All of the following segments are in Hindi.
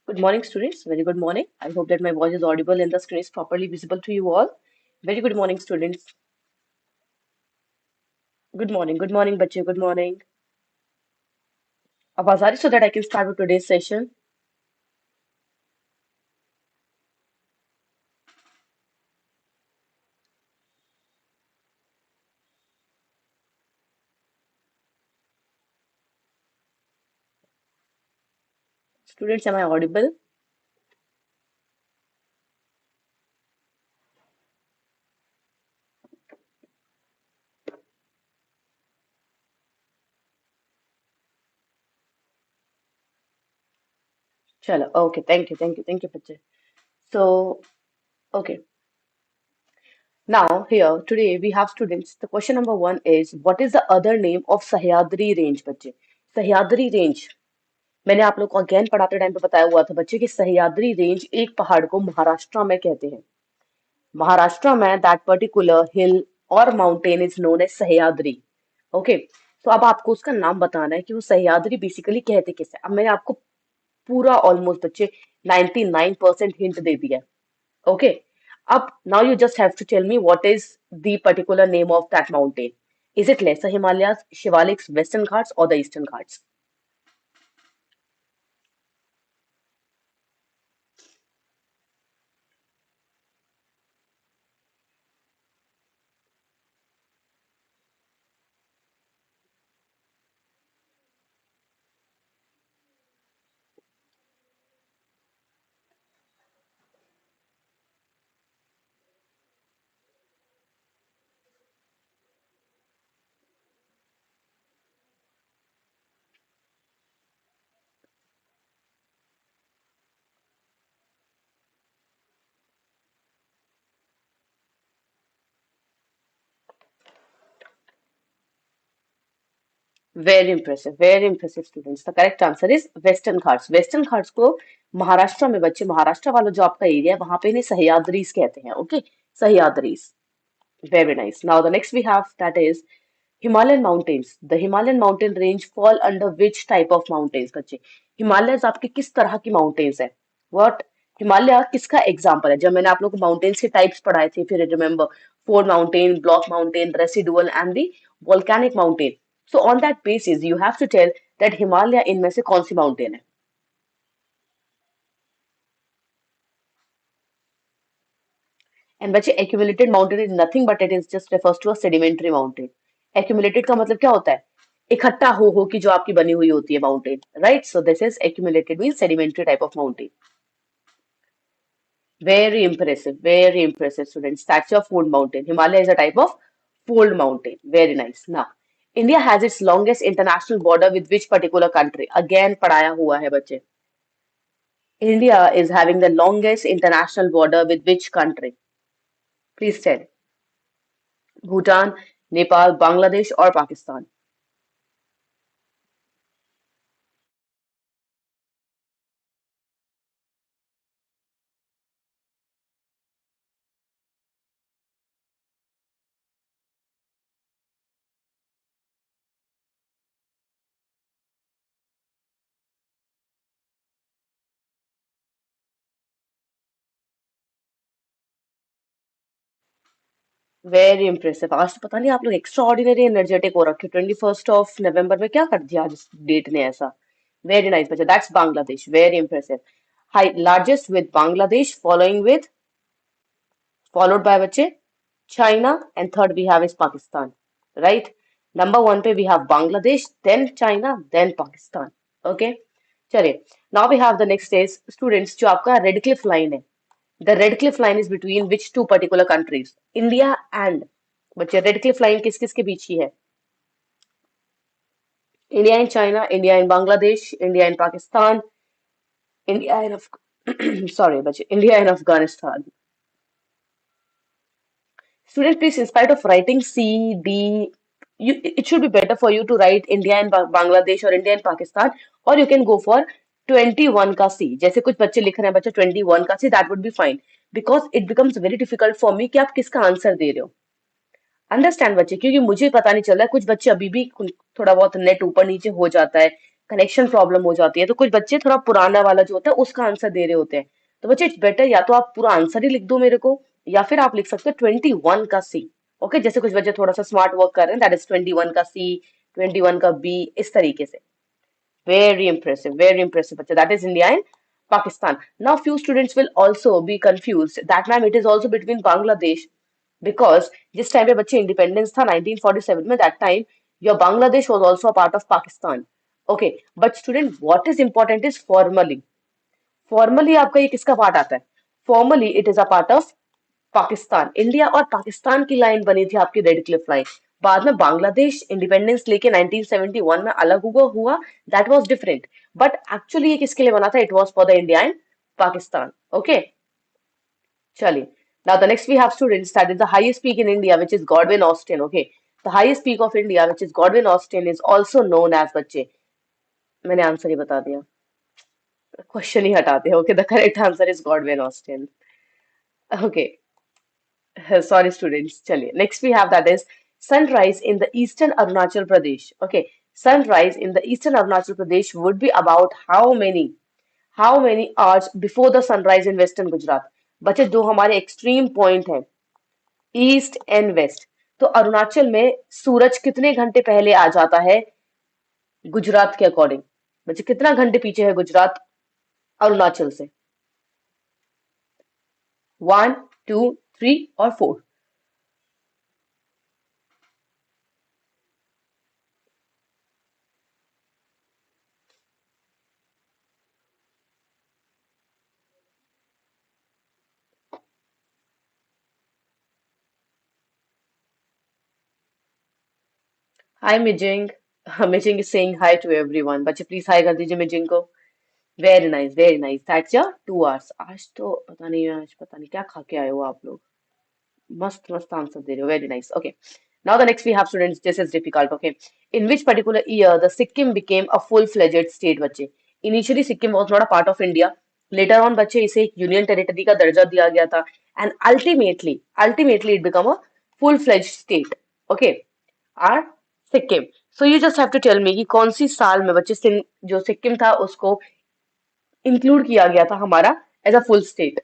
Good morning, students. Very good morning. I hope that my voice is audible and the screen is properly visible to you all. Very good morning, students. Good morning. Good morning, बच्चे. Good morning. आवाज आ रही so that I can start with today's session. Students, am I audible? चलो. Okay. Thank you. Thank you. Thank you, बच्चे. So, okay. Now, here today we have students. The question number one is, what is the other name of Sahyadri range, बच्चे? सह्याद्री range. मैंने आप लोग को अगेन पढ़ाते टाइम पे बताया हुआ था बच्चे कि सह्याद्री रेंज एक पहाड़ को महाराष्ट्र में कहते हैं. महाराष्ट्र में दैट पर्टिकुलर हिल और mountain is known as Sahyadri. Okay. तो अब आपको उसका नाम बताना है कि वो सह्याद्री बेसिकली कहते किसे. अब मैंने आपको पूरा ऑलमोस्ट बच्चे 99% हिंट दे दिया है. ओके. अब now you just have to tell me what is the particular name of that mountain. Is it lesser Himalayas, Shivaliks, Western Ghats और the Eastern Ghats? Very impressive students. The correct answer is Western Ghats. Western Ghats को महाराष्ट्र में बच्चे, महाराष्ट्र वाला जो आपका एरिया है वहां पे इन्हें सह्याद्रीज कहते हैं. Okay. Sahyadris. Very nice. Now the next we have that is Himalayan mountains. The Himalayan mountain range fall under which type of mountains बच्चे? हिमालयस आपके किस तरह की माउंटेन्स है? व्हाट हिमालय किसका एग्जाम्पल है? जब मैंने आप लोग को माउंटेन्स के टाइप्स पढ़ाए थे, फिर remember fold mountain, block mountain, residual and the volcanic mountain. So on that basis you have to tell that Himalaya इनमें से कौन सी माउंटेन है. एंड बच्चे accumulated mountain is nothing but it is just refers to a sedimentary mountain. Accumulated का मतलब क्या होता है? इकट्ठा हो कि जो आपकी बनी हुई होती है mountain. Right. So this is accumulated mean sedimentary type of mountain. Very impressive, students. Statue of Fold Mountain. Himalaya is a type of fold mountain. Very nice. Now, India has its longest international border with which particular country? Again, पढ़ाया हुआ है बच्चे. India is having the longest international border with which country? Please tell. Bhutan, Nepal, Bangladesh, or Pakistan? Very impressive. आज तो पता नहीं आप लोग एक्स्ट्रा ऑर्डिनरी एनर्जेटिक हो रखे. 21 नवंबर में क्या कर दिया आज इस डेट ने ऐसा. वेरी नाइस बच्चा. That's Bangladesh. Very impressive. High largest with Bangladesh, followed by बच्चे China, and third we have is Pakistan. Right. Number one पे we have Bangladesh, then China, then Pakistan. Okay. चलिए. Now we have the next is students, जो आपका रेड क्लिफ लाइन है. The Radcliffe line is between which two particular countries? India and बच्चे रेड क्लिफ लाइन किस किस के बीच की है? India and China, India and Bangladesh, India and Pakistan, India and sorry बच्चे, India and Afghanistan. Student, please, in spite of writing C, D, it should be better for you to write India and Bangladesh or India and Pakistan, or you can go for 21 का C. जैसे कुछ बच्चे लिख रहे हैं बच्चे 21 का C, that would be fine. Because it becomes very difficult for me कि आप किसका आंसर दे रहे हो. अंडरस्टैंड बच्चे, क्योंकि मुझे पता नहीं चल रहा है. कुछ बच्चे अभी भी थोड़ा बहुत नेट ऊपर नीचे हो जाता है. कनेक्शन प्रॉब्लम हो जाती है, तो कुछ बच्चे थोड़ा पुराना वाला जो होता है उसका आंसर दे रहे होते हैं। तो बच्चे इट्स बेटर या तो आप पूरा आंसर ही लिख दो मेरे को, या फिर आप लिख सकते हो 21 का सी। ओके, जैसे कुछ बच्चे थोड़ा सा स्मार्ट वर्क कर रहे हैं, दैट इज 21 का सी, 21 का बी, इस तरीके से। Very impressive, bacha. That is India and Pakistan. Now, few students will also be confused that ma'am, it is also between Bangladesh because जिस टाइम पे बच्चे इंडिपेंडेंस था 1947 में, that time your Bangladesh was also a part of Pakistan. Okay, but student, what is important is formally. Formally आपका ये किसका पार्ट आता है? Formally it is a part of Pakistan. India और पाकिस्तान की लाइन बनी थी आपकी रेड क्लिफ लाइन। बाद में बांग्लादेश इंडिपेंडेंस लेके 1971 में अलग हुआ, that was different. But actually ये किसके लिए बना था? It was for the India and Pakistan. Okay, चलिए। Now the next we have students that is the highest peak in India which is Godwin Austen. Okay, the highest peak of India which is Godwin Austen is also known as, बच्चे मैंने आंसर ही बता दिया, क्वेश्चन ही हटाते हैं। Okay, the correct answer is Godwin Austen. Okay, sorry students, चलिए next we have that is sunrise in the eastern Arunachal Pradesh. Okay, sunrise in the eastern Arunachal Pradesh would be about how many hours before the sunrise in western Gujarat? बच्चे दो हमारे एक्सट्रीम पॉइंट हैं, ईस्ट एंड वेस्ट। तो अरुणाचल में सूरज कितने घंटे पहले आ जाता है गुजरात के अकॉर्डिंग? बच्चे कितना घंटे पीछे है गुजरात अरुणाचल से? 1, 2, 3 और 4? हाय मिजिंग, मिजिंग is saying hi to everyone. बच्चे प्लीज हाय कर दीजिए मिजिंग को। Very nice, very nice, that's your 2 hours. आज तो पता नहीं, आज पता नहीं क्या खा के आए हो आप लोग। मस्त मस्त आंसर दे रहे हो, very nice. Okay, now the next we have students, this is difficult. Okay, in which particular year the Sikkim became a full fledged state? बच्चे initially Sikkim was not a part of India, later on बच्चे इसे एक यूनियन टेरिटरी का दर्जा दिया गया था, and ultimately it become a full fledge state. Okay, or Sikkim. So you just have to tell me कि कौन सी साल में बच्चे जो सिक्किम था उसको इंक्लूड किया गया था हमारा एज अ फुल स्टेट?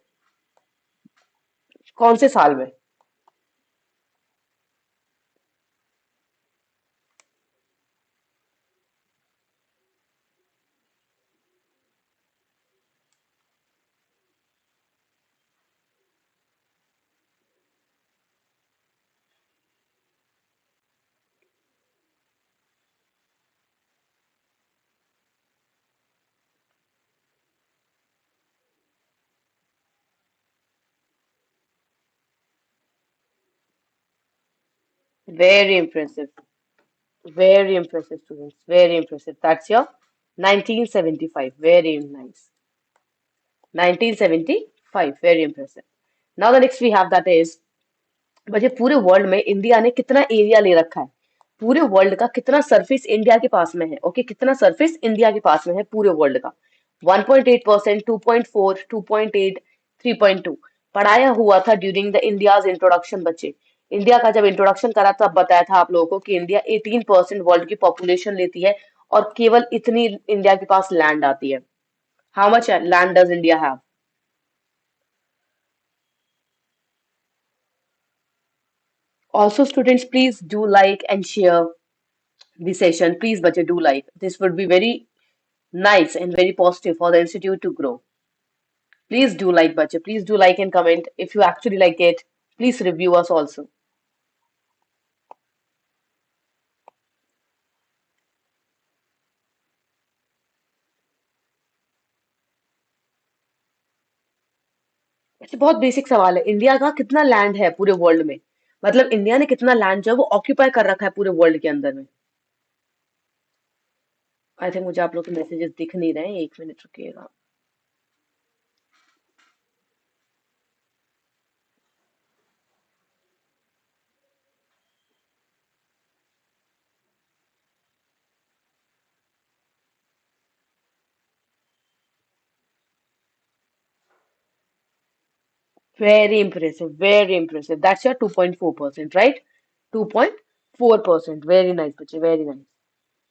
कौन से साल में? Very impressive. Very impressive, students. Very impressive. That's your 1975. Very nice. 1975. Very impressive. Now the next we have that is, बच्चे पूरे वर्ल्ड में इंडिया ने कितना एरिया ले रखा है? पूरे वर्ल्ड का कितना सरफेस इंडिया के पास में है? ओके, कितना सरफेस इंडिया के पास में है पूरे वर्ल्ड का? 1.8%, 2.4, 2.8, 3.2। पढ़ाया हुआ था ड्यूरिंग द इंडियाज इंट्रोडक्शन। बच्चे इंडिया का जब इंट्रोडक्शन करा तब बताया था आप लोगों को कि इंडिया 18% वर्ल्ड की पॉपुलेशन लेती है और केवल इतनी इंडिया के पास लैंड आती है। How much land does India have? Also, students, please do like and share the session. Please, bache, do like. This would be very nice and very positive for the institute to grow. Please do like, bache. Please do like and comment. If you actually like it, please review us also. अच्छा, बहुत बेसिक सवाल है। इंडिया का कितना लैंड है पूरे वर्ल्ड में? मतलब इंडिया ने कितना लैंड जो है वो ऑक्यूपाई कर रखा है पूरे वर्ल्ड के अंदर में? आई थिंक मुझे आप लोग के मैसेजेस दिख नहीं रहे हैं, 1 minute रुकिएगा। Very impressive, very impressive. That's your 2.4%, right? 2.4%. Very nice, bache, very nice.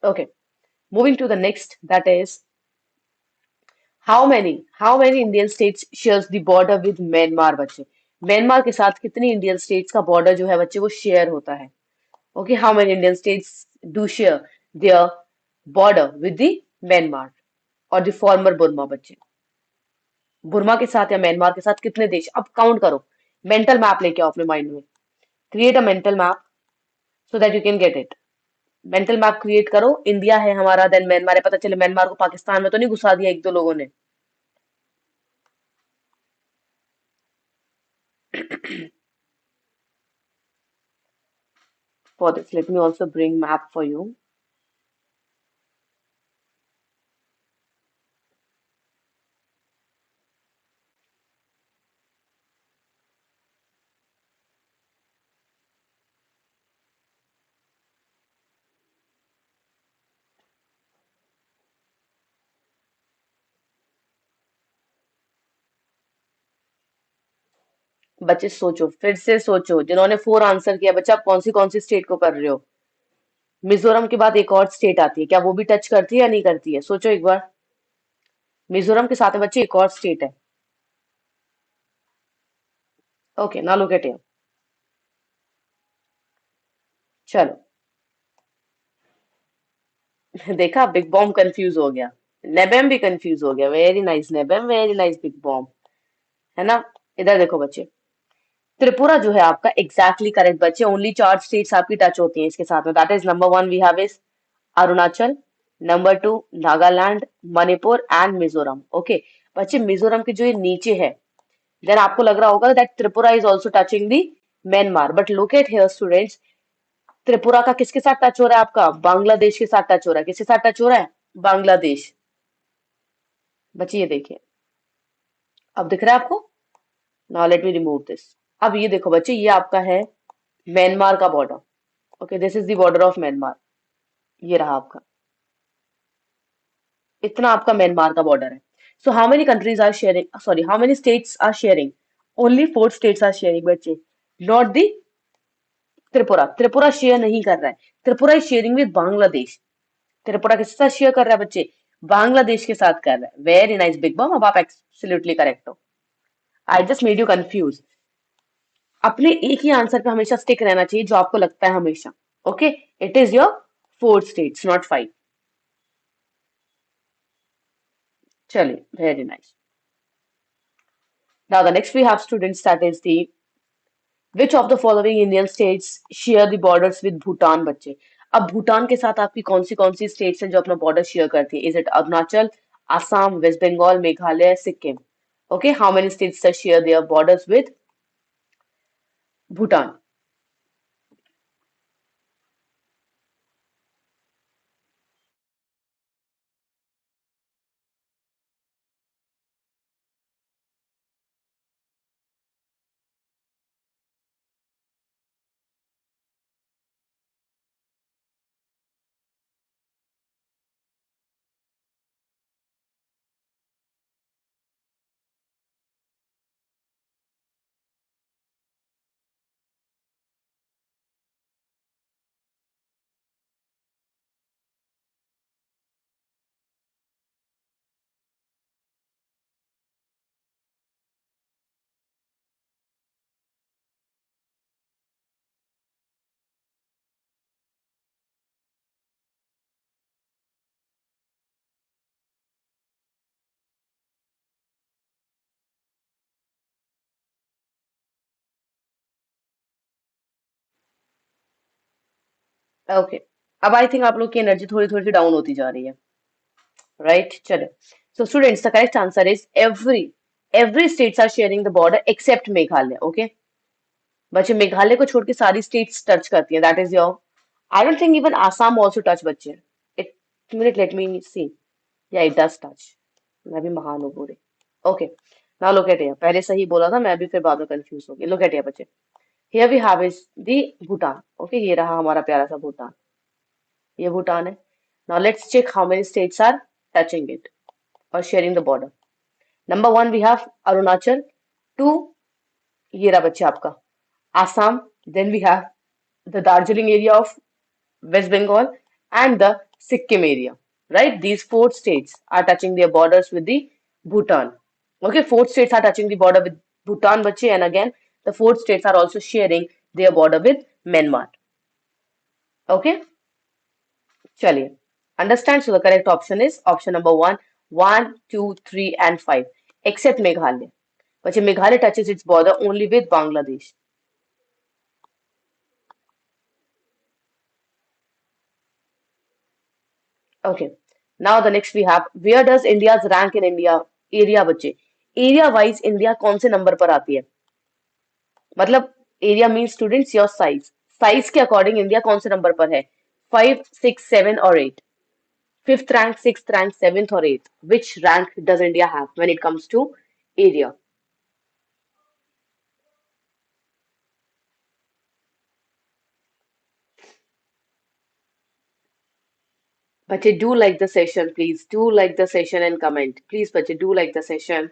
Okay. Moving to the next, that is how many Indian states shares the border with Myanmar बच्चे। म्यांमार के साथ कितनी इंडियन स्टेट्स का बॉर्डर जो है बच्चे वो शेयर होता है। Okay, how many Indian states do share their border with the Myanmar और द फॉर्मर बुर्मा बच्चे। बुर्मा के साथ या म्यांमार के साथ कितने देश, अब काउंट करो। मेंटल मैप लेके आओ अपने माइंड में। Create a mental map so that you can get it. Mental map create करो। इंडिया है हमारा, देन म्यांमार है, पता चले म्यांमार को पाकिस्तान में तो नहीं घुसा दिया एक दो लोगों ने। For this, let me also bring map for you. बच्चे सोचो, फिर से सोचो, जिन्होंने 4 आंसर किया बच्चा, आप कौन सी स्टेट को कर रहे हो। मिजोरम के बाद एक और स्टेट आती है, क्या वो भी टच करती है या नहीं करती है, सोचो एक बार। मिजोरम के साथ में बच्चे एक और स्टेट है। ओके, ना लुक एट हियर। चलो। देखा, बिग बॉम्ब कंफ्यूज हो गया। नेबेम भी कंफ्यूज हो गया। वेरी नाइस नेबेम, वेरी नाइस बिग बॉम्ब। है ना। इधर देखो बच्चे, त्रिपुरा जो है आपका एग्जैक्टली करेक्ट बच्चे। ओनली 4 स्टेट्स आपकी टच होती हैं इसके साथ में, that is number 1 we have is Arunachal, number 2 Nagaland, Manipur and Mizoram. Okay बच्चे, मिजोरम के जो ये नीचे है, देन आपको लग रहा होगा that Tripura is also touching the Myanmar, but look at here students, Tripura का किसके साथ टच हो रहा है आपका, बांग्लादेश के साथ टच हो रहा है। किसके साथ टच हो रहा है, बांग्लादेश। बच्चे ये देखिए, अब दिख रहा है आपको। Now let me remove this. अब ये देखो बच्चे, ये आपका है म्यांमार का border. Okay, this is the border of Myanmar. ये रहा आपका, इतना आपका म्यांमार का बॉर्डर है। So how many countries are sharing, sorry how many states are sharing, only 4 states are sharing बच्चे, not the Tripura. Tripura share नहीं कर रहा है, Tripura is sharing with Bangladesh. Tripura किसके साथ शेयर कर रहा है बच्चे, बांग्लादेश के साथ कर रहा है। वेरी नाइस बिग बम, अब आप एब्सोल्युटली करेक्ट हो। I just made you confuse. अपने एक ही आंसर पे हमेशा स्टिक रहना चाहिए जो आपको लगता है हमेशा। Okay, it is your 4 states not 5। चलिए, very nice. Now the next we have students, that is the which of the following Indian states share the borders with Bhutan बच्चे। अब भूटान के साथ आपकी कौन सी स्टेट्स हैं जो अपना बॉर्डर शेयर करती है, is it Arunachal, Assam, West Bengal, Meghalaya, Sikkim. Okay, how many states share their borders with Bhutan. Okay, अब आई थिंक आप लोग की एनर्जी थोड़ी थोड़ी सी डाउन होती जा रही है, राइट। चलो, so students the correct answer is every states are sharing the border except Meghalaya. Okay बच्चे, मेघालय को छोड़ के सारी स्टेट्स टच करती हैं, that is your, I don't think even Assam also touch बच्चे। एक मिनट, लेट मी सी, या इट डज टच। मैं भी महान हूँ पूरे। Okay, now look at here, पहले सही बोला था मैं भी, फिर बाद में कंफ्यूज हो गई। लुक एट हियर बच्चे, here we have is the Bhutan. Okay, ये रहा हमारा प्यारा सा भूटान, ये भूटान है। Now let's check how many states are touching it और sharing the border. Number 1 we have Arunachal, 2 ये रहा बच्चे आपका Assam, then we have the Darjeeling area of West Bengal and the Sikkim area. right? These four states are touching their borders with the Bhutan. Okay, four states are touching the border with Bhutan, bache, and again, the four states are also sharing their border with Myanmar. Okay, chaliye. Understand? So the correct option is option number one, 1, 2, 3, and 5, except Meghalaya. But Meghalaya touches its border only with Bangladesh. Okay. Now the next we have, where does India's rank in India area बच्चे? एरिया वाइज इंडिया कौन से नंबर पर आती है? मतलब area mean students your size, size के अकॉर्डिंग इंडिया कौन से नंबर पर है? 5, 6, 7 और 8? Fifth rank, sixth rank, seventh और eight? Which rank does India have when it comes to area? बच्चे do like the session, please do like the session and comment, please बच्चे do like the session.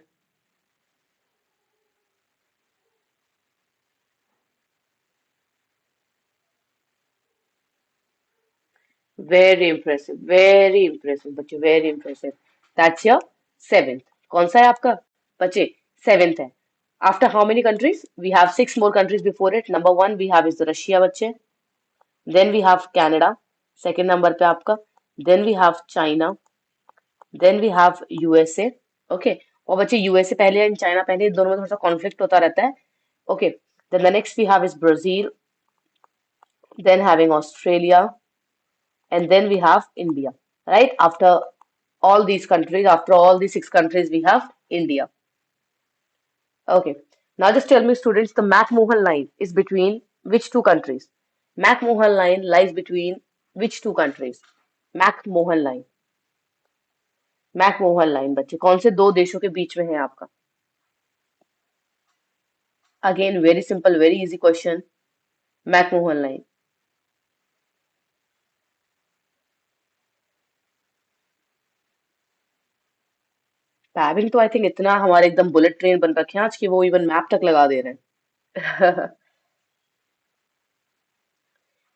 Very impressive बच्चे, very impressive. That's your seventh. कौन सा है आपका बच्चे? सेवेंथ है. After how many countries? We have six more countries before it. Number one we have is Russia बच्चे. Then we have Canada, second number पे आपका. Then we have China. Then we have USA. Okay. और बच्चे यूएसए पहले एंड चाइना पहले, इन दोनों में थोड़ा सा कॉन्फ्लिक्ट होता रहता है. Okay. Then the next we have is Brazil. Then having Australia. And then we have India, right? After all these countries, after all these six countries, we have India. Okay. Now just tell me, students, the McMahon line is between which two countries? McMahon line lies between which two countries? McMahon line. McMahon line बच्चे कौन से दो देशों के बीच में है आपका? Again very simple, very easy question. McMahon line. पैबिंग तो आई थिंक इतना हमारे एकदम बुलेट ट्रेन बन रखे हैं आज की, वो इवन मैप तक लगा दे रहे हैं.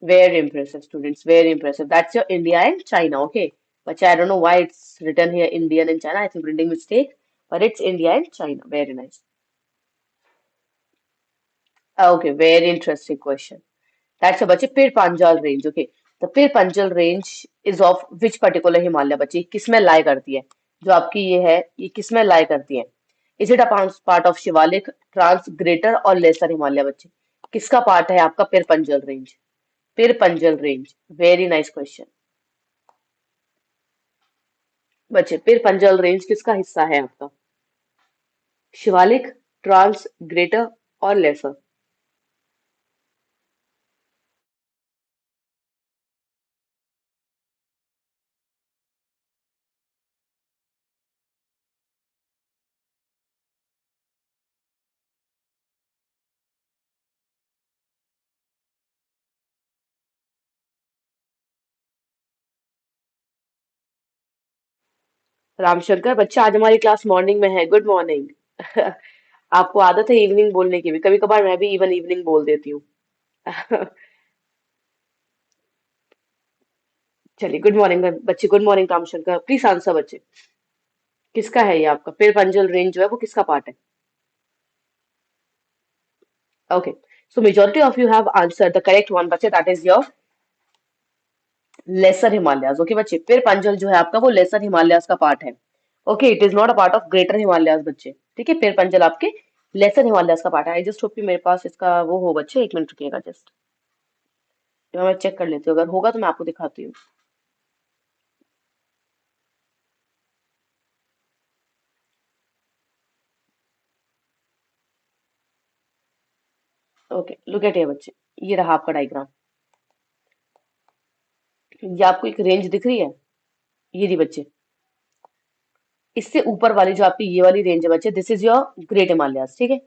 Very impressive, students. Very impressive. That's your India and China. Okay. But I don't know why it's written here Indian and China. I think printing mistake. But it's India and China. Very nice. Okay. Very interesting question. That's a बच्चे Pir Panjal range. Okay. The Pir Panjal range is of which particular Himalaya बच्चे? किसमें lie करती है? जो आपकी ये है, ये किसमें lie करती है? Is it a part of Shivalik, Trans, Greater और Lesser Himalaya बच्चे? किसका part है आपका Pir Panjal range? Pir Panjal range. Very nice question. बच्चे फिर पंजल रेंज किसका हिस्सा है आपका? शिवालिक, ट्रांस, ग्रेटर और लेसर? रामशंकर बच्चा आज हमारी क्लास मॉर्निंग में है. Good morning. आपको आदत है इवनिंग बोलने की भी, कभी कभार मैं भी इवन इवनिंग बोल देती हूँ. चलिए गुड मॉर्निंग बच्चे, good morning Ramshankar. Please answer बच्चे, किसका है ये आपका फिर पंजल रेंज जो है वो किसका पार्ट है? Okay. So majority of you have answer the correct one बच्चे, that is your lesser Himalayas. Okay बच्चे, फिर पंजल जो है आपका वो लेसर हिमालयाज का पार्ट है. Okay, it is not a part of greater Himalayas बच्चे. ठीक है, फिर पंजल आपके लेसर हिमालयाज का पार्ट है. आई जस्ट होप कि मेरे पास इसका वो हो बच्चे. एक मिनट रुकिएगा जस्ट, मैं चेक कर लेती हूँ, अगर होगा तो मैं आपको दिखाती हूँ. ओके, लुक एट ये बच्चे, ये रहा आपका डायग्राम. ये आपको एक रेंज दिख रही है, ये रही बच्चे. इससे ऊपर वाली जो आपकी ये वाली रेंज है बच्चे, this is your great Himalayas. ठीक है,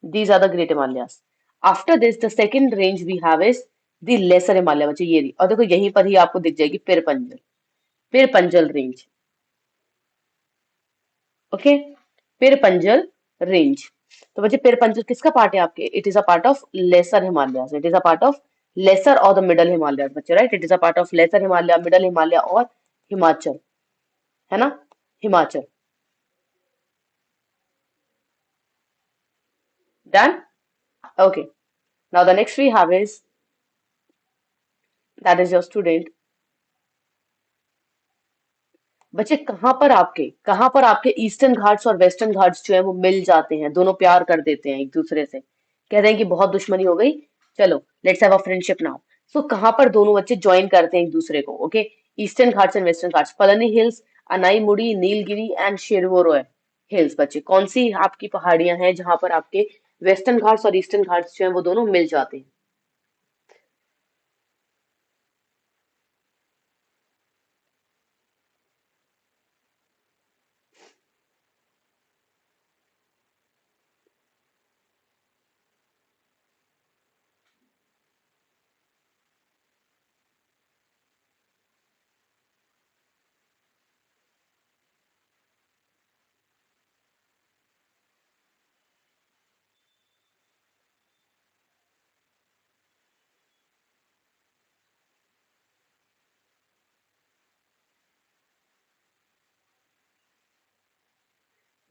these are the great Himalayas. After this, the second range we have is the lesser Himalaya बच्चे, ये रही. और देखो यहीं पर ही आपको दिख जाएगी Pirpanjal, Pirpanjal range. Okay, Pirpanjal range. तो बच्चे पिरपंजल किसका पार्ट है आपके? It is a part of lesser Himalayas. It is a part of lesser और द मिडल हिमालयाज बच्चे, right? It is a part of lesser Himalaya, middle Himalaya और हिमाचल. है ना, Himachal. Done. Okay, now the next we have is, that is your student. बच्चे कहाँ पर आपके ईस्टर्न घाट्स और वेस्टर्न घाट्स जो है वो मिल जाते हैं, दोनों प्यार कर देते हैं एक दूसरे से, कह रहे हैं कि बहुत दुश्मनी हो गई, चलो let's have a friendship now. So कहाँ पर दोनों बच्चे ज्वाइन करते हैं एक दूसरे को, okay, eastern Ghats and western Ghats, Palani hills, Anaimudi, Nilgiri and Shevaroy hills. बच्चे कौन सी आपकी पहाड़ियां हैं जहां पर आपके वेस्टर्न घाट्स और ईस्टर्न घाट्स जो है वो दोनों मिल जाते हैं?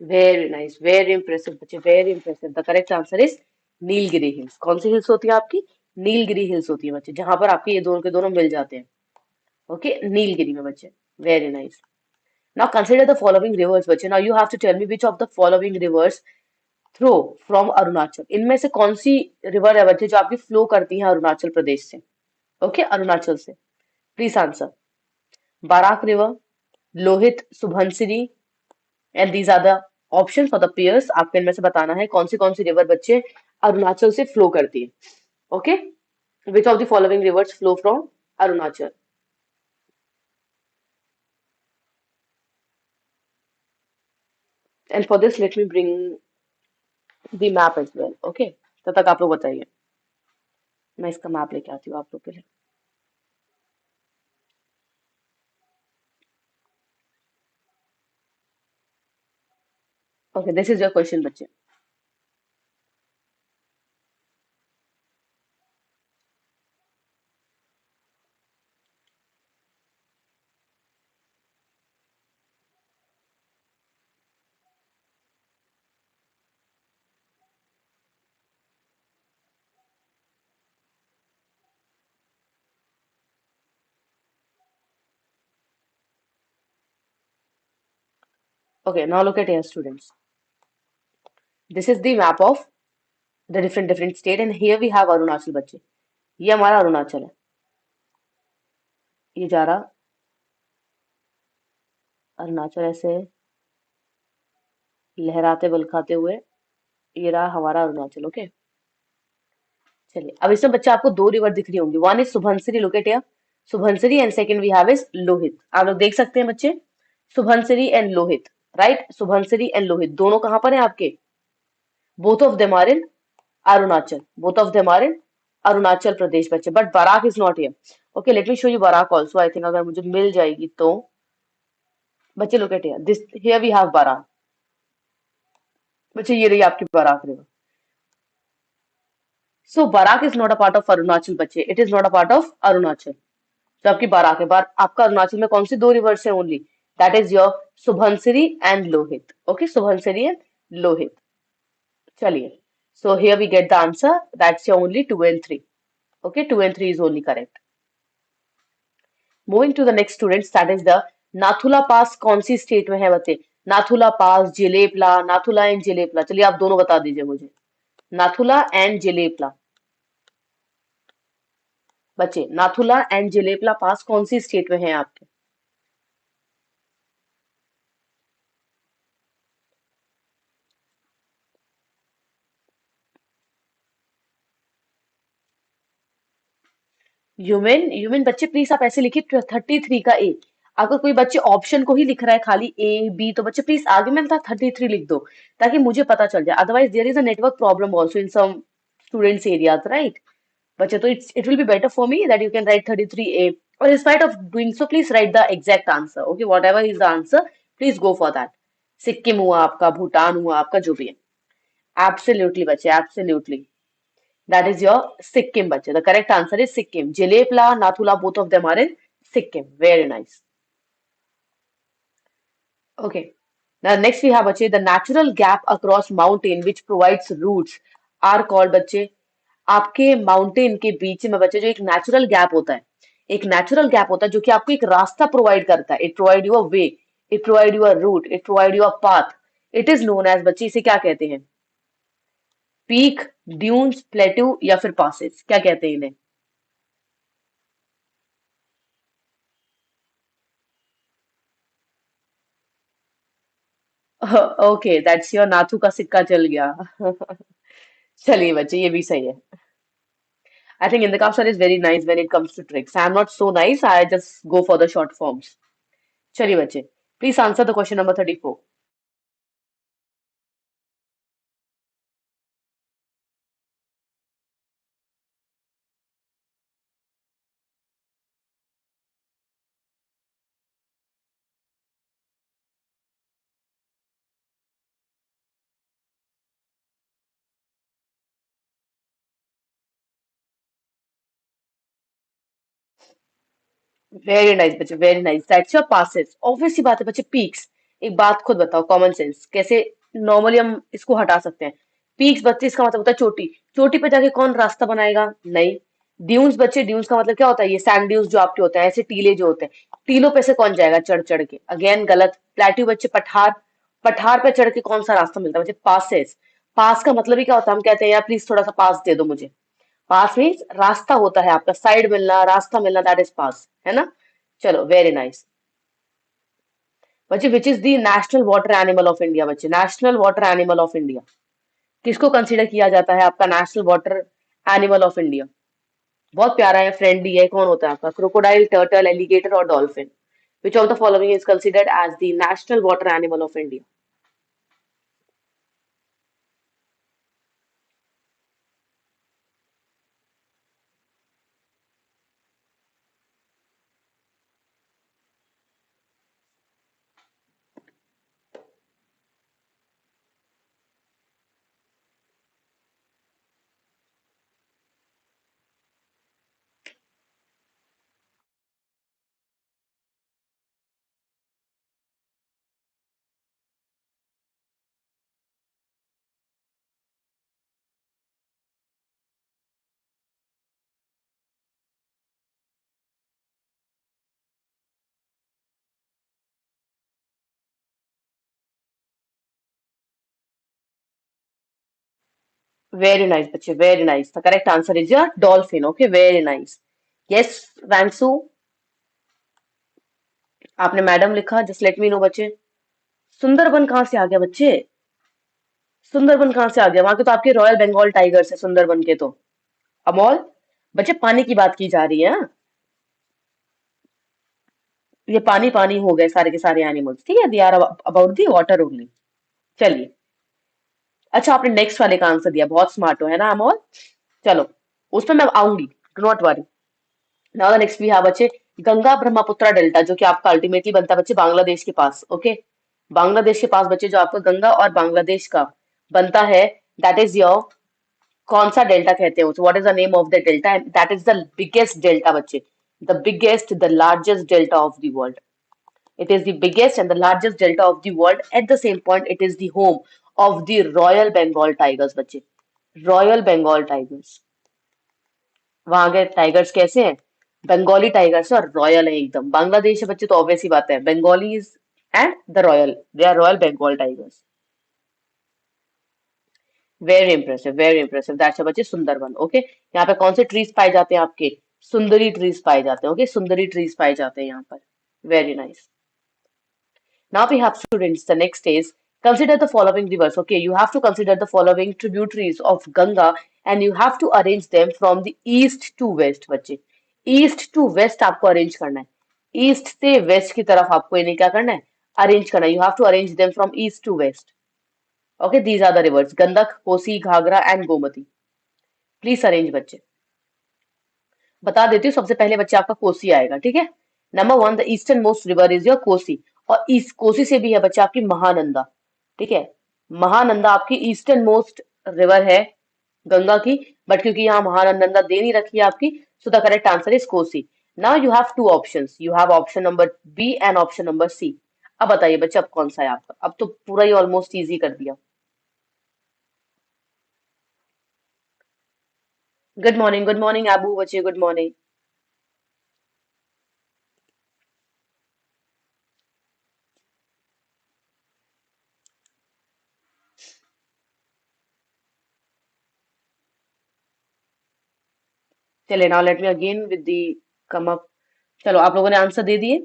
वेरी नाइस, वेरी इंप्रेसिव बच्चे, very impressive. The correct answer is Nilgiri hills. कौन सी हिल्स होती है आपकी? नीलगिरी हिल्स होती है बच्चे, जहां पर आपके ये दोनों के दोनों मिल जाते हैं। ओके, नीलगिरी में बच्चे। Very nice. Now consider the following rivers बच्चे। Now you have to tell me which of the following rivers throw from Arunachal. इनमें से कौन सी रिवर है बच्चे जो आपकी फ्लो करती है अरुणाचल प्रदेश से? ओके, अरुणाचल से। Please answer. Barak river, Lohit, Subansiri, and these are the option for the pairs. आपको इनमें से बताना है कौन सी रिवर बच्चे अरुणाचल से फ्लो करती है। Okay, which of the following rivers flow from Arunachal? And for this let me bring the map as well. Okay, तब तक आप लोग बताइए, मैं इसका मैप लेके आती हूँ आप लोग के लिए। Okay, this is your question बच्चे। Okay, now look at here, students. This is the map of the different state, and here we have Arunachal बच्चे। ये हमारा अरुणाचल है, ये जा रहा अरुणाचल ऐसे लहराते बलखाते हुए, ये रहा हमारा अरुणाचल। ओके, चलिए अब इसमें बच्चे आपको दो रिवर दिख रही होंगी। One is Subansiri, locate here, Subansiri, and second we have is Lohit. आप लोग देख सकते हैं बच्चे, Subansiri and Lohit, right? Subansiri and Lohit दोनों कहाँ पर हैं आपके? Both of them are in Arunachal, both of them are in Arunachal Pradesh बच्चे, but Barak is not here. Okay, let me show you Barak also. I think अगर मुझे मिल जाएगी तो। बच्चे locate here, this here we have Barak. बच्चे ये रही आपकी Barak river. So Barak is not a part of Arunachal बच्चे, it is not a part of Arunachal. तो आपकी बराक है बार, आपका अरुणाचल में कौन सी दो रिवर्स है only? That is your Subansiri and Lohit. Okay, Subansiri and Lohit. चलिए, so here we get the answer, that's your only 2 and 3. Okay, 2 and 3 is only correct. Moving to the next students, that is the Nathula पास कौन सी स्टेट में है बच्चे? नाथुला पास, जिलेपला, नाथुला एंड जिलेपला, चलिए आप दोनों बता दीजिए मुझे। नाथुला एंड जिलेपला बच्चे, नाथुला एंड जिलेपला पास कौन सी स्टेट में है आपके? ह्यूमन, ह्यूमन बच्चे प्लीज आप ऐसे लिखिए 33 का ए। अगर कोई बच्चे ऑप्शन को ही लिख रहा है खाली ए बी, तो बच्चे प्लीज आगे में 33 लिख दो, ताकि मुझे पता चल जाए। Otherwise there is a network problem also in some students areas, right? बच्चे तो it will be better for me that you can write 33A, और in spite of doing so please write the exact answer. Okay, whatever is the answer, please go for that. Sikkim हुआ आपका, भूटान हुआ आपका, जो भी है। एब्सोल्युटली बच्चे, absolutely, that is your Sikkim बच्चे। The correct answer is Sikkim. Jelepla, Nathula, both of them are in Sikkim. Very nice. Okay. Now next we have बच्चे the natural gap across mountain which provides roots are called बच्चे आपके माउंटेन के बीच में बच्चे जो एक नेचुरल गैप होता है, एक नेचुरल गैप होता है जो कि आपको एक रास्ता प्रोवाइड करता है. It provide you a way, it provide you a route, it provide you a path. It is known as बच्चे इसे क्या कहते हैं? पीक, ड्यून्स, प्लेट्यू या फिर पासेस, क्या कहते हैं इन्हें? ओके, दैट्स योर नाथू का सिक्का चल गया. चलिए बच्चे ये भी सही है. I think Indika sir is very nice when it comes to tricks. I'm not so nice. I just go for the short forms. चलिए बच्चे, please answer the question number 34. Very nice बच्चे, very nice. That's your passes. Obvious सी बात है बच्चे, पीक्स. एक बात खुद बताओ, कॉमन सेंस कैसे नॉर्मली हम इसको हटा सकते हैं? पीक्स बच्चे इसका मतलब होता है चोटी. चोटी पे जाके कौन रास्ता बनाएगा? नहीं. ड्यून्स बच्चे, ड्यून्स का मतलब क्या होता है? ये सैंड ड्यून्स जो आपके होते हैं, ऐसे टीले जो होते हैं, टीलों पे से कौन जाएगा चढ़ चढ़ के? अगेन गलत. प्लेट्यू बच्चे पठार, पठार पे चढ़ के कौन सा रास्ता मिलता है बच्चे? पासेस. पास का मतलब ही क्या होता है? हम कहते हैं यार प्लीज थोड़ा सा पास दे दो मुझे. पास मीन्स रास्ता होता है आपका, साइड मिलना, रास्ता मिलना, दैट इज पास, है ना? चलो, वेरी नाइस. बच्चे which is the national water animal of India? बच्चे national water animal of India किसको कंसीडर किया जाता है आपका national water animal of India? बहुत प्यारा है, फ्रेंडली है. कौन होता है आपका? क्रोकोडाइल, टर्टल, एलिगेटर और dolphin? Which of the following is considered as the national water animal of India? Very nice बच्चे, very nice. The correct answer is your dolphin. Okay, very nice. Yes, वैंसू, आपने मैडम लिखा, जस्ट लेट मी नो बच्चे. सुंदरबन कहाँ से आ गया बच्चे? सुंदरबन कहाँ से आ गया? वहां के तो आपके रॉयल बंगाल टाइगर्स है सुंदरबन के तो. अमोल, बच्चे पानी की बात की जा रही है, हाँ? ये पानी पानी हो गए सारे के सारे एनिमल्स, ठीक है? They are about the water only. चलिए. अच्छा, आपने नेक्स्ट वाले का आंसर दिया, बहुत स्मार्ट हो, है ना अमोल? चलो, उस पर मैं आऊंगी, do not worry. Now the next we have बच्चे गंगा ब्रह्मपुत्र डेल्टा, जो कि आपका अल्टीमेटली बनता है बच्चे बांग्लादेश के पास. ओके, बांग्लादेश के पास बच्चे जो आपका गंगा और बांग्लादेश का बनता है, दैट इज योर, कौन सा डेल्टा कहते हैं उसे? What is the name of the delta? That is the biggest delta बच्चे, the biggest, the largest delta of the world. It is the biggest and the largest delta of the world. At the same point, it is the home of the Royal Bengal tigers, बच्चे. Royal Bengal tigers. वहां के टाइगर्स कैसे हैं? बंगाली टाइगर्स और रॉयल है एकदम. बांग्लादेश है बच्चे तो ऑब्वियस ही बात है, Bengalis and the royal, they are royal Bengal tigers. Very impressive. That's बच्चे सुंदरबन. ओके, यहाँ पे कौन से ट्रीज पाए जाते हैं आपके? सुंदरी ट्रीज पाए जाते हैं. ओके, सुंदरी ट्रीज पाए जाते हैं यहाँ पर. Very nice. Now we have students. The next is consider the following rivers. Okay, you have to consider the following tributaries of Ganga and you have to arrange them from the east to west. बच्चे, east to west आपको arrange करना है. East से west की तरफ आपको इन्हें क्या करना है? Arrange करना है. You have to arrange them from east to west. Okay, these are the rivers: Gandak, Kosi, Ghagra and Gomati. Please arrange बच्चे. बता देती हूँ, सबसे पहले बच्चे आपका कोसी आएगा, ठीक है? Number one, the eastern most river is your Kosi. और इस कोसी से भी है बच्चे आपकी महानंदा, ठीक है? महानंदा आपकी ईस्टर्न मोस्ट रिवर है गंगा की, बट क्योंकि यहाँ महानंदा दे नहीं रखी है आपकी, so the correct answer is Kosi. Now you have two options. You have option number B and option number C. अब बताइए बच्चे, अब कौन सा है आपका? अब तो पूरा ही ऑलमोस्ट इजी कर दिया। गुड मॉर्निंग आबू बच्चे, गुड मॉर्निंग। चले now let me again with the come up. चलो आप लोगों ने आंसर दे दिए।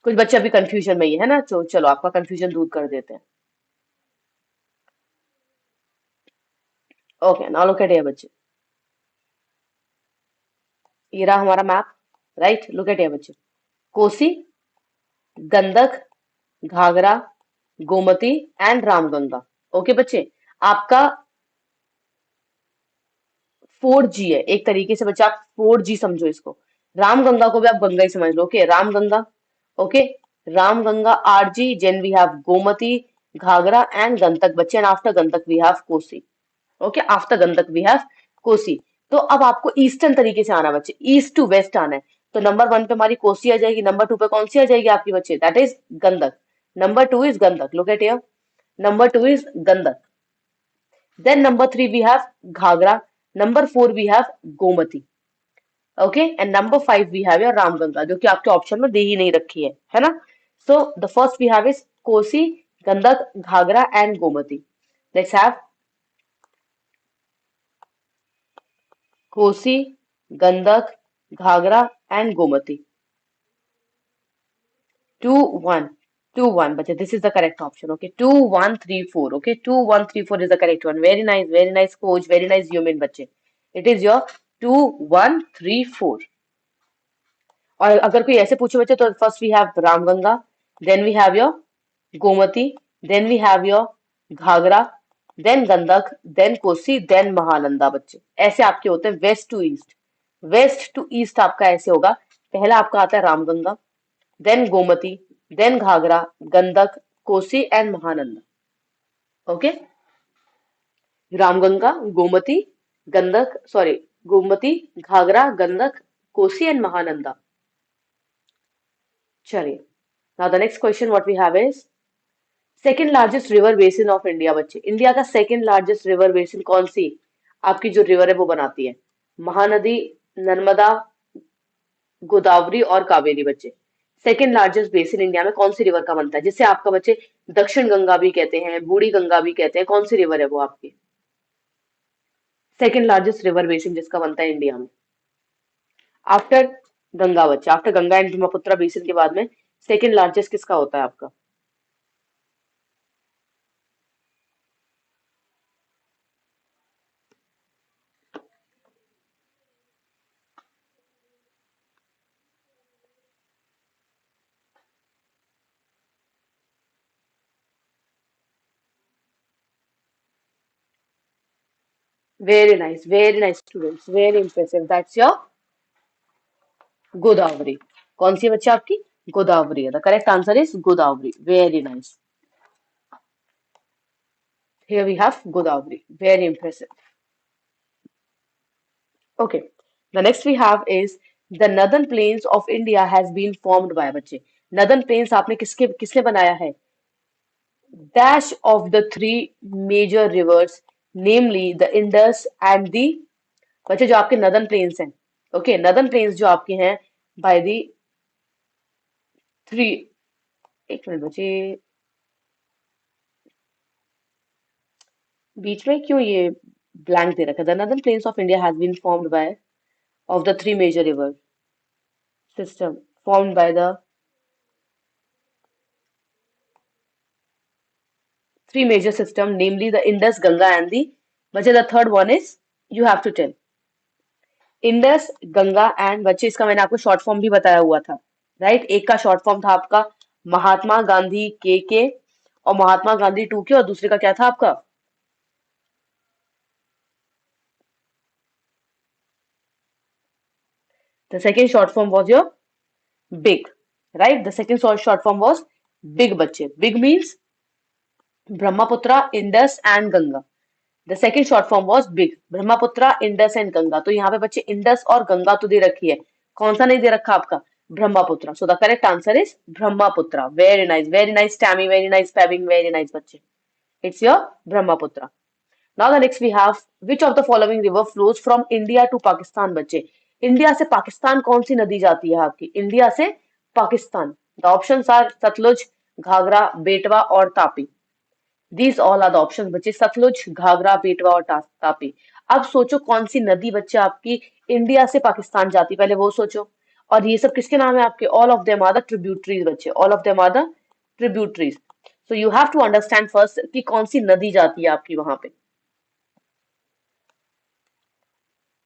कुछ बच्चे अभी कंफ्यूजन में ही है ना, तो चलो आपका कंफ्यूजन दूर कर देते हैं। Okay now look at here बच्चे, ये रहा हमारा map. Right, look at here बच्चे। कोसी, गंडक, घाघरा, गोमती एंड रामगंगा। ओके बच्चे, आपका 4G है एक तरीके से बच्चे, आप 4G समझो इसको। रामगंगा को भी आप गंगा ही समझ लो। Okay Ramganga. Okay, Ramganga RG, then we have Gomti, Ghaghara and Gandak बच्चे, and after Gandak we have Kosi. Okay, after Gandak we have Kosi. तो अब आपको ईस्टर्न तरीके से आना है बच्चे, ईस्ट टू वेस्ट आना है। तो नंबर 1 पे हमारी कोसी आ जाएगी, नंबर 2 पे कौन सी आ जाएगी आपकी बच्चे? That is Gandak. Number 2 is Gandak, look at here. Number 2 is Gandak. Then number 3 we have Ghagra. Number 4 we have Gomati. Okay, and number 5 we have your Ramganga, जो कि आपके ऑप्शन में दे ही नहीं रखी है ना? So the first we have is Kosi, Gandak, Ghagra and Gomati. Let's have Kosi, Gandak, Ghagra and Gomati. 2-1. 2-1, but this is the correct option. Okay, 2-1-3-4. Okay, 2-1-3-4 is the correct one. Very nice coach, very nice human बच्चे. It is your 2-1-3-4. और अगर कोई ऐसे पूछे बच्चे, तो first we have Ramganga, then we have your Gomti, then we have your Ghaghara, then Gandak, then Kosi, then Mahananda बच्चे। ऐसे आपके होते हैं west to east. West to east आपका ऐसे होगा। पहला आपका आता है Ramganga, then Gomti, then Ghaghara, Gandak, Kosi and Mahananda. Okay, Ramganga, Gomti, Gandak, sorry, Gomti, Ghaghara, Gandak, Kosi and Mahananda. चलिए, now the next question what we have is second largest river basin of India बच्चे। इंडिया का सेकंड लार्जेस्ट रिवर बेसिन कौन सी आपकी जो रिवर है वो बनाती है? महानदी, नर्मदा, गोदावरी और कावेरी बच्चे। सेकंड लार्जेस्ट बेसिन इंडिया में कौन सी रिवर का बनता है, जिसे आपका बच्चे दक्षिण गंगा भी कहते हैं, बूढ़ी गंगा भी कहते हैं? कौन सी रिवर है वो आपकी सेकंड लार्जेस्ट रिवर बेसिन जिसका बनता है इंडिया में? आफ्टर गंगा बच्चे, after Ganga and Brahmaputra basin के बाद में सेकंड लार्जेस्ट किसका होता है आपका? Very nice students, very impressive, that's your Godavari. कौन सी है बच्चे आपकी? गोदावरी है। The correct answer is Godavari. Very nice, here we have Godavari. Very impressive. Okay, the next we have is the northern plains of India has been formed by बच्चे। northern plains आपने किसके किसने बनाया है? Dash of the three major rivers, namely the Indus and the बच्चे जो आपके northern plains हैं। ओके, northern plains जो आपके हैं by the थ्री, एक मिनट बच्चे, बीच में क्यों ये ब्लैंक दे रखा है? The northern plains of India has been formed by of the three major river system formed by the three major system, namely the Indus, Ganga and the बच्चे the third one is you have to tell Indus, Ganga and बच्चे इसका मैंने आपको शॉर्ट फॉर्म भी बताया हुआ था। राइट, एक का शॉर्ट फॉर्म था आपका महात्मा गांधी के और महात्मा गांधी 2 के, और दूसरे का क्या था आपका? The second short form was your big. Right, the second short form was big बच्चे। Big means Brahmaputra, Indus and Ganga. The second short form was big, Brahmaputra, Indus and Ganga. तो यहाँ पे बच्चे इंडस और गंगा तो दे रखी है, कौन सा नहीं दे रखा आपका? Brahmaputra. So the correct answer is Brahmaputra. Very nice, Tammy. Very nice, Paving. Very nice, बच्चे. It's your Brahmaputra. Now the next we have which of the following river flows from India to Pakistan, बच्चे. इंडिया से पाकिस्तान कौन सी नदी जाती है आपकी? इंडिया से Pakistan. The options are Sutlej, Ghaghara, बेटवा और Tapi. These all are the options बच्चे. सतलुज, घाघरा, बेटवा और तापी. अब सोचो कौन सी नदी बच्चे आपकी इंडिया से पाकिस्तान जाती, पहले वो सोचो. और ये सब किसके नाम है आपके? All of them are the tributaries बच्चे. All of them are the tributaries. So you have to understand first कि कौन सी नदी जाती है आपकी वहां पे.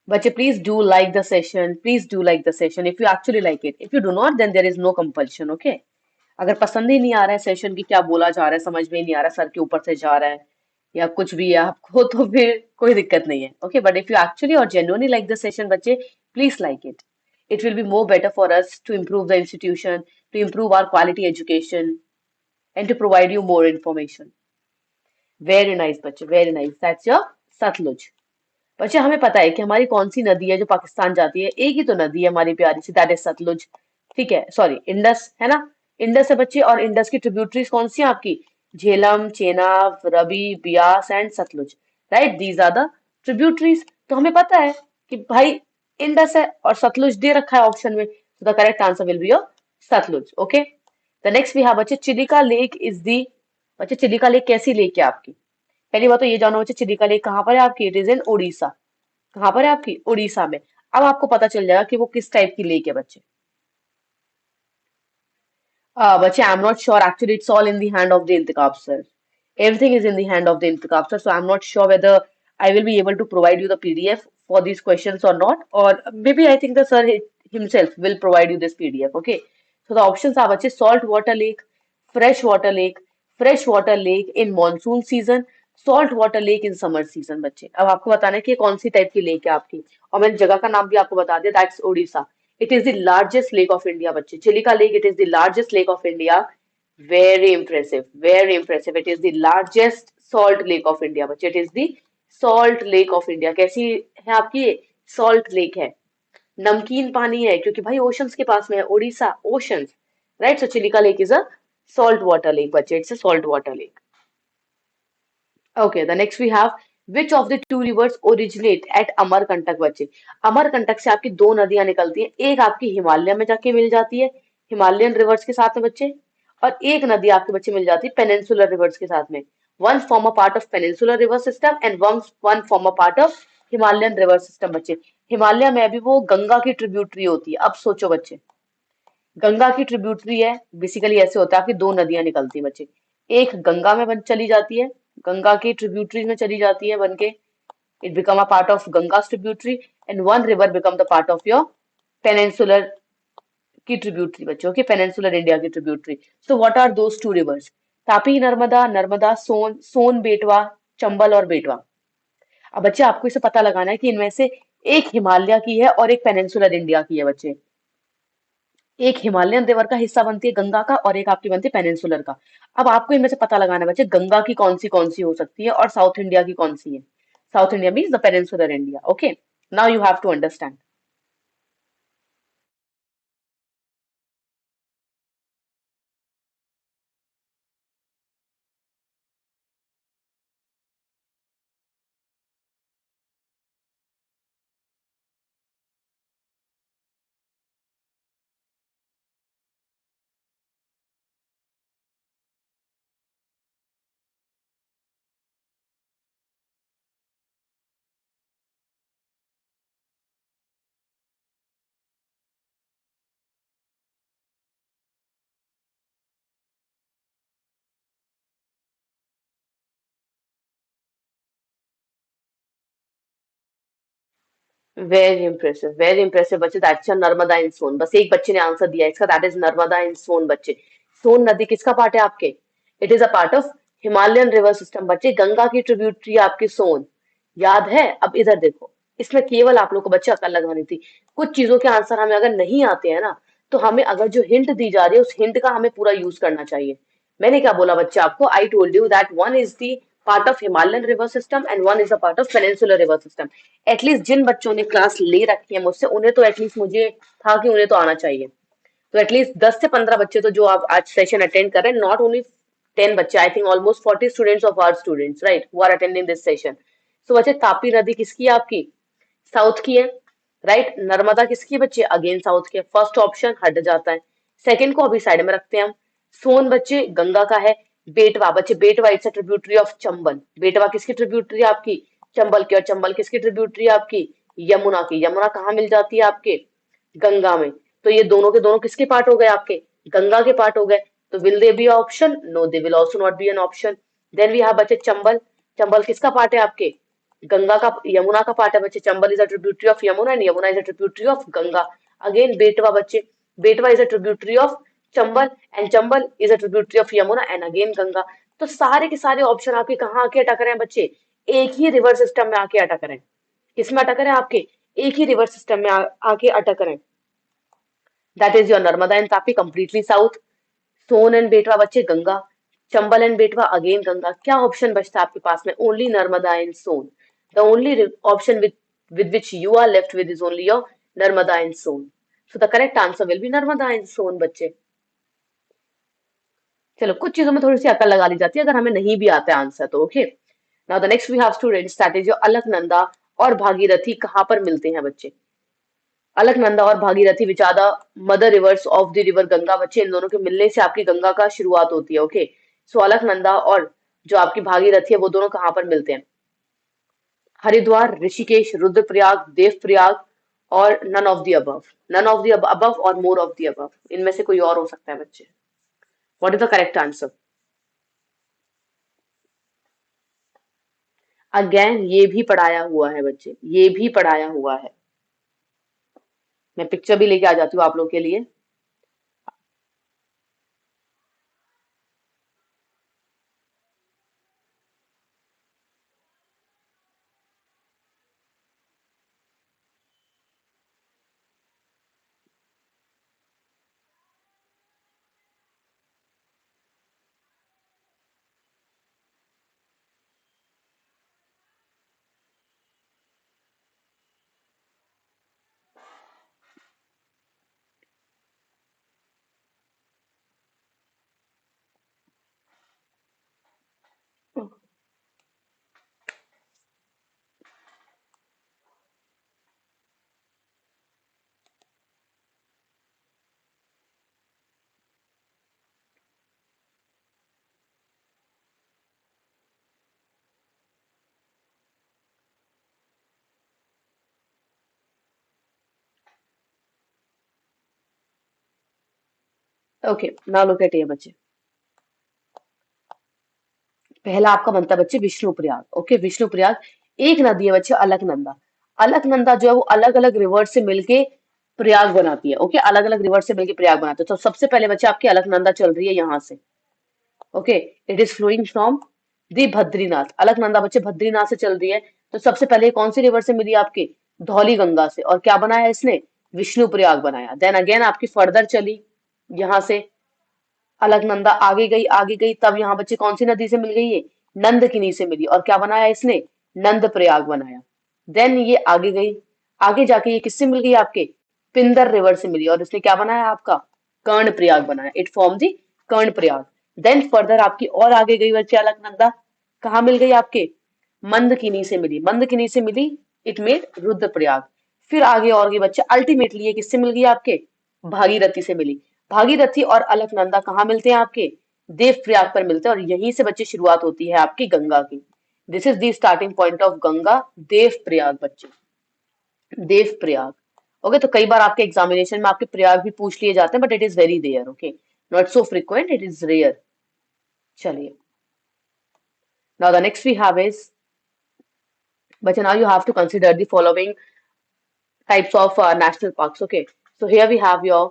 बच्चे please do like the session, please do like the session if you actually like it. If you do not then there is no compulsion. Okay. अगर पसंद ही नहीं आ रहा है सेशन की क्या बोला जा रहा है, समझ में ही नहीं आ रहा, सर के ऊपर से जा रहा है या कुछ भी है आपको, तो फिर कोई दिक्कत नहीं है. Okay. But if you actually और जेन्युइनली लाइक द सेशन बच्चे, please like it. It will be more better for us to improve the institution, to improve our quality education, and to provide you more information. Very nice, बच्चे. Very nice. That's your Satluj. बच्चे हमें पता है कि हमारी कौन सी नदी है जो पाकिस्तान जाती है. एक ही तो नदी है हमारी प्यारी सी, दैट इज सतलुज. ठीक है. सॉरी, इंडस है ना. इंडस है बच्चे. और इंडस की ट्रिब्यूटरीज कौन सी है आपकी? Jhelum, Chenab, Ravi, Beas and Satluj. Right. These are the tributaries. तो हमें पता है कि भाई इंडस है और सतलुज दे रखा है ऑप्शन में. The correct answer will be your Satluj. Okay. The next we have बच्चे चिलिका लेक इज दी. बच्चे चिलिका लेक कैसी लेक है आपकी? पहली बात तो ये जानो बच्चे चिलिका लेक कहाँ पर है आपकी? इट इज इन उड़ीसा. कहाँ पर है आपकी? उड़ीसा में. अब आपको पता चल जाएगा कि वो किस टाइप की लेक है बच्चे. बच्चे I am not sure actually. It's all in the hand of the इंतखाब sir. Everything is in the hand of the intikab sir. So I'm not sure whether I will be able to provide you the PDF for these questions or not. Or maybe I think the sir himself will provide you this PDF. Okay. So the options are बच्चे salt water lake, fresh water lake in monsoon season, salt water lake in summer season. बच्चे अब आपको बताना है कि ये कौन सी टाइप की लेक है आपकी. और मैंने जगह का नाम भी आपको बता दिया. That's Odisha. It is the largest lake of India बच्चे. Chilika lake. It is the largest lake of India. Very impressive, very impressive. It is the largest salt lake of India बच्चे. It is the salt lake of India. कैसी है आपकी ये? Salt lake है. नमकीन पानी है क्योंकि भाई ओशंस के पास में है. Odisha oceans. Right. So Chilika lake is a salt water lake बच्चे. It's a salt water lake. Okay, the next we have which of the two rivers originate at Amarkantak बच्चे. अमरकंटक से आपकी दो नदियां निकलती हैं. एक आपकी हिमालय में जाके मिल जाती है हिमालयन रिवर्स के साथ में बच्चे. और एक नदी आपके बच्चे मिल जाती है पेनिनसुलर रिवर्स के साथ में. One form a part of peninsular river system and one form a part of Himalayan river system बच्चे. हिमालय में अभी वो गंगा की ट्रिब्यूटरी होती है. अब सोचो बच्चे, गंगा की ट्रिब्यूटरी है. बेसिकली ऐसे होता है आपकी दो नदियां निकलती हैं बच्चे. एक गंगा में बन चली जाती है, गंगा की ट्रिब्यूटरीज में चली जाती है बन के. It become a part of गंगा's tributary and one river become the part of your peninsular की ट्रिब्यूटरी बच्चों की. पेनिनसुलर इंडिया की tributary. So what are those two rivers? Tapi Narmada, Narmada Son, Son Betwa, Chambal और बेटवा. अब बच्चे आपको इसे पता लगाना है कि इनमें से एक हिमालय की है और एक पेनिनसुलर इंडिया की है बच्चे. एक हिमालयन रिवर का हिस्सा बनती है गंगा का और एक आपकी बनती है पेनिनसुलर का. अब आपको इनमें से पता लगाना है बच्चे गंगा की कौन सी हो सकती है और साउथ इंडिया की कौन सी है. South India means the peninsular India. Okay. Now you have to understand. Very impressive बच्चे. That's Narmada in Son. बस एक बच्चे ने आंसर दिया इसका. That is Narmada in Son बच्चे. सोन नदी किसका पार्ट है आपके? It is a part of Himalayan river system बच्चे. गंगा की ट्रिब्यूटरी आपकी सोन. याद है? अब इधर देखो. इसमें केवल आप लोग को बच्चे अकल लगानी थी. कुछ चीजों के आंसर हमें अगर नहीं आते हैं ना, तो हमें अगर जो हिंट दी जा रही है उस हिंट का हमें पूरा यूज करना चाहिए. मैंने क्या बोला बच्चे आपको? I told you that one is the part of Himalayan river system and one is a part of peninsular river system. At least जिन बच्चों ने क्लास ले रखी है मुझसे, उन्हें तो एटलीस्ट मुझे था कि उन्हें तो आना चाहिए. तो एटलीस्ट 10 से 15 बच्चे तो जो आप आज सेशन अटेंड कर रहे हैं, नॉट ओनली 10 बच्चे, I think almost 40 students of our students, right, who are attending this session. So बच्चे, तापी नदी किसकी है आपकी? साउथ की है, राइट। नर्मदा किसकी है बच्चे? अगेन साउथ की है। फर्स्ट ऑप्शन हट जाता है, सेकंड को अभी साइड में रखते हैं हम। सोन बच्चे गंगा का है। बेटवा बच्चे, बेटवा it's a tributary of Chambal. बेटवा किसकी ट्रिब्यूटरी है आपकी? चंबल की। और चंबल किसकी ट्रिब्यूटरी है आपकी? यमुना की। यमुना कहाँ मिल जाती है आपके? गंगा में। तो ये दोनों के दोनों किसके पार्ट हो गए आपके? गंगा के पार्ट हो गए। तो will they be option? No, they will also not be an option. Then we have बच्चे चंबल। चंबल किसका पार्ट है आपके? गंगा का, यमुना का पार्ट है बच्चे। Chambal is a tributary of Yamuna and Yamuna is a tributary of Ganga. Again बेटवा बच्चे, बेटवा is a tributary of Chambal and Chambal is a tributary of Yamuna and again Ganga. तो सारे के सारे ऑप्शन आपके कहाँ आके अटक रहे हैं बच्चे? एक ही रिवर सिस्टम में आके अटक रहे हैं। किसमें अटक रहे हैं आपके? एक ही रिवर सिस्टम में आके अटक रहे हैं। That is your Narmada and Tapi completely south. Son and Betwa बच्चे गंगा। Chambal and Betwa again Ganga. क्या ऑप्शन बचता है आपके पास में? Only Narmada and Son. The only option with which you are left with is only your Narmada and Son. So the correct answer will be Narmada and Son बच्चे। चलो, कुछ चीजों में थोड़ी सी अकल लगा ली जाती है अगर हमें नहीं भी आता है आंसर तो। Okay, now the next we have students, that is your Alakananda और भागीरथी कहाँ पर मिलते हैं बच्चे? अलकनंदा और Bhagirathi which are the mother rivers of the river Ganga बच्चे। इन दोनों के मिलने से आपकी गंगा का शुरुआत होती है। ओके, सो अलकनंदा और जो आपकी भागीरथी है वो दोनों कहाँ पर मिलते हैं? हरिद्वार, ऋषिकेश, रुद्रप्रयाग, देवप्रयाग, और none of the above. None of the above और मोर ऑफ द अबव, इनमें से कोई और हो सकता है बच्चे। What is the correct answer? Again ये भी पढ़ाया हुआ है बच्चे, ये भी पढ़ाया हुआ है। मैं पिक्चर भी लेके आ जाती हूँ आप लोग के लिए। ओके, नाउ लुक एट ये बच्चे। पहला आपका बनता है बच्चे विष्णुप्रयाग। ओके, विष्णुप्रयाग एक नदी है बच्चे अलकनंदा। अलकनंदा जो है वो अलग अलग रिवर से मिलके प्रयाग बनाती है। ओके, अलग अलग रिवर से मिलके प्रयाग बनाते हैं। तो सबसे पहले बच्चे आपकी अलकनंदा चल रही है यहाँ से। Okay, it is flowing from the Badrinath. Alakananda बच्चे बद्रीनाथ से चल रही है। तो सबसे पहले कौन सी रिवर से मिली आपके? धौली गंगा से। और क्या बनाया इसने? विष्णु प्रयाग बनाया। देन अगेन आपकी फर्दर चली यहाँ से अलकनंदा, आगे गई, तब यहाँ बच्चे कौन सी नदी से मिल गई? ये नंदकिनी से मिली। और क्या बनाया इसने? नंद प्रयाग बनाया। देन ये आगे गई, आगे जाके ये किससे मिल गई आपके? पिंदर रिवर से मिली। और इसने क्या बनाया आपका? कर्ण प्रयाग बनाया। It form the Karnaprayag. Then further आपकी और आगे गई बच्चे अलकनंदा, कहाँ मिल गई आपके? मंदकिनी से मिली। मंदकिनी से मिली, इट मेड रुद्रप्रयाग। फिर आगे और गई बच्चे, अल्टीमेटली ये किससे मिल गई आपके? भागीरथी से मिली। भागीरथी और अलकनंदा कहाँ मिलते हैं आपके? देवप्रयाग पर मिलते हैं। और यहीं से बच्चे शुरुआत होती है आपकी गंगा की। This is the starting point of Ganga, Devprayag बच्चे, देवप्रयाग। ओके, तो कई बार आपके एग्जामिनेशन में आपके प्रयाग भी पूछ लिए जाते हैं, but it is very rare. Okay, not so frequent, it is rare. चलिए, now the next we have is, but now you have to consider the following types of national parks. Okay, so here we have your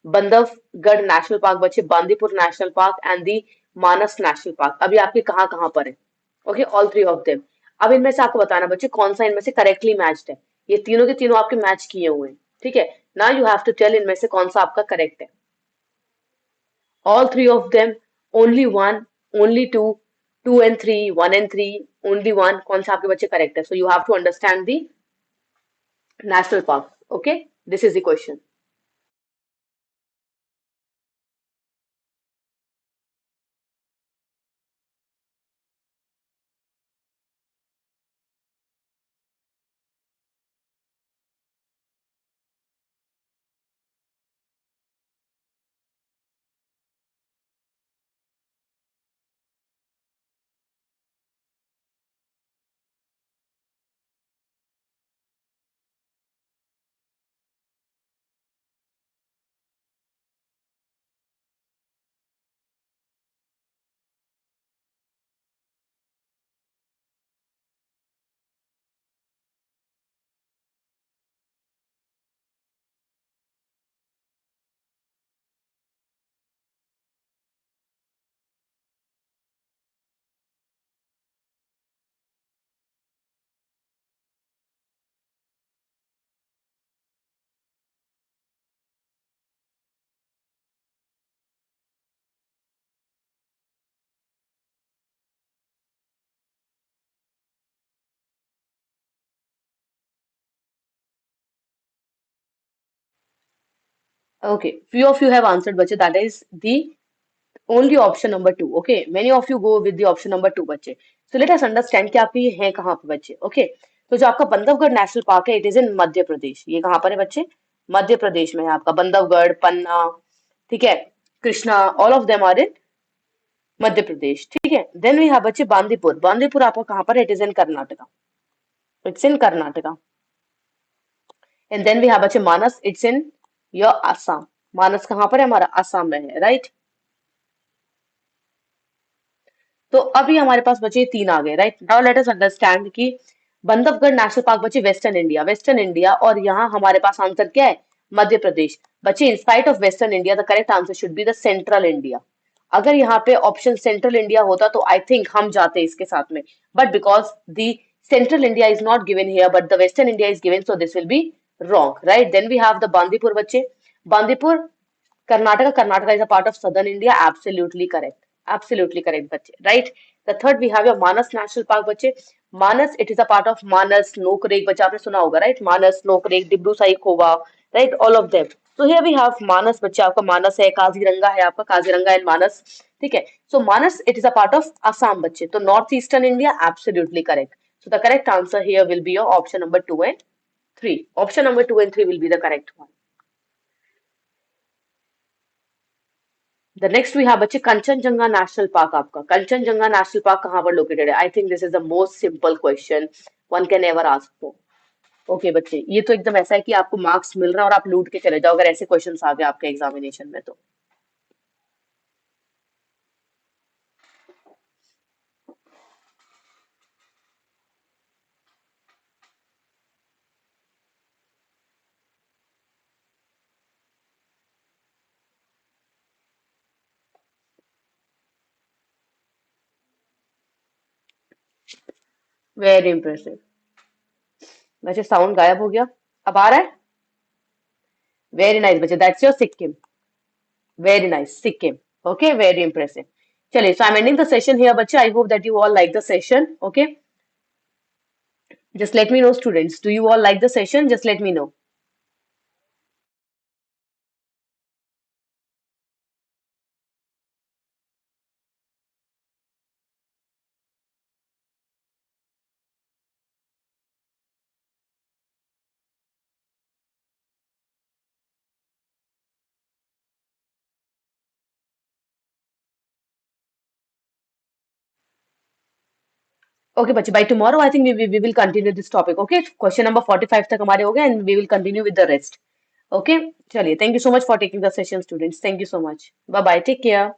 Bandhavgarh National Park, बच्चे, Bandipur national park and the Manas national park. अभी आपके कहाँ कहाँ पर है? Okay, all three of them. अब इनमें से आपको बताना बच्चे कौन सा इनमें से करेक्टली मैच्ड है। ये तीनों के तीनों आपके मैच किए हुए हैं, ठीक है। Now you have to tell इनमें से कौन सा आपका करेक्ट है। All three of them, only one, only two, two and three, one and three, only one, कौन सा आपके बच्चे करेक्ट है? So you have to understand the national park. Okay, this is the question. Okay, few of you have answered बच्चे, that is the only option number two. Okay, many of you go with the option number two बच्चे. So let us understand कि आपके ये हैं कहाँ पे बच्चे. Okay, तो जो आपका बंधवगढ़ नेशनल पार्क है, इट इज इन मध्य प्रदेश. ये कहाँ पर है बच्चे? मध्य प्रदेश में है आपका बंधवगढ़, पन्ना, ठीक है, Krishna, all of them are in Madhya Pradesh. ठीक है. देन वी हैव बच्चे बांदीपुर. बांदीपुर आपका कहाँ पर है? It is in Karnataka. It's in Karnataka. And then we have बच्चे Manas. It's in your Assam. Manas कहाँ पर है? हमारा आसाम में है, राइट. तो अभी हमारे पास बचे तीन आ गए, right. Now let us understand कि बंधवगढ़ नेशनल पार्क बचे वेस्टर्न इंडिया. वेस्टर्न इंडिया, और यहाँ हमारे पास आंसर क्या है? मध्य प्रदेश. बच्चे in spite of western India the correct answer should be the central India. अगर यहाँ पे ऑप्शन सेंट्रल इंडिया होता तो आई थिंक हम जाते इसके साथ में, but because the central India is not given here but the western India is given, so this will be wrong, right. Then we have the Bandipur बच्चे. Bandipur Karnataka. Karnataka is a part of southern India. Absolutely correct. Absolutely correct, bache. Right. The third we have your Manas National Park, bache. Manas, it is a part of Manas, Nokrek, bache आपने सुना होगा, right? Manas, Nokrek, Dibru Saikhowa, right? All of them. So here we have Manas, बच्चे आपका मानस है, काजीरंगा है आपका, काजीरंगा एंड मानस. ठीक है. So Manas, it is a part of Assam, बच्चे. तो North Eastern India, absolutely correct. So the correct answer here will be your option number two and three. Option number two and three will be the correct one. The next we have बच्चे कंचनजंगा नेशनल पार्क. आपका कंचनजंगा नेशनल पार्क कहाँ पर लोकेटेड है? I think this is the most simple question one can ever ask for. Okay बच्चे, ये तो एकदम ऐसा है कि आपको मार्क्स मिल रहा है और आप लूट के चले जाओ अगर ऐसे क्वेश्चंस आ गए आपके एग्जामिनेशन में तो. Very impressive. वैसे साउंड गायब हो गया, अब आ रहा है. वेरी नाइस बच्चे, that's your Sikkim. Very nice, Sikkim. Okay, very impressive. चलिए, so I am ending the session here बच्चे. I hope that you all like the session. Okay, just let me know students, do you all like the session? Just let me know. Okay बच्चे, bye tomorrow I think we will continue this topic. Okay, question number 45 तक हमारे हो गए and we will continue with the rest. Okay, चलिए, thank you so much for taking the session students. Thank you so much. Bye bye, take care.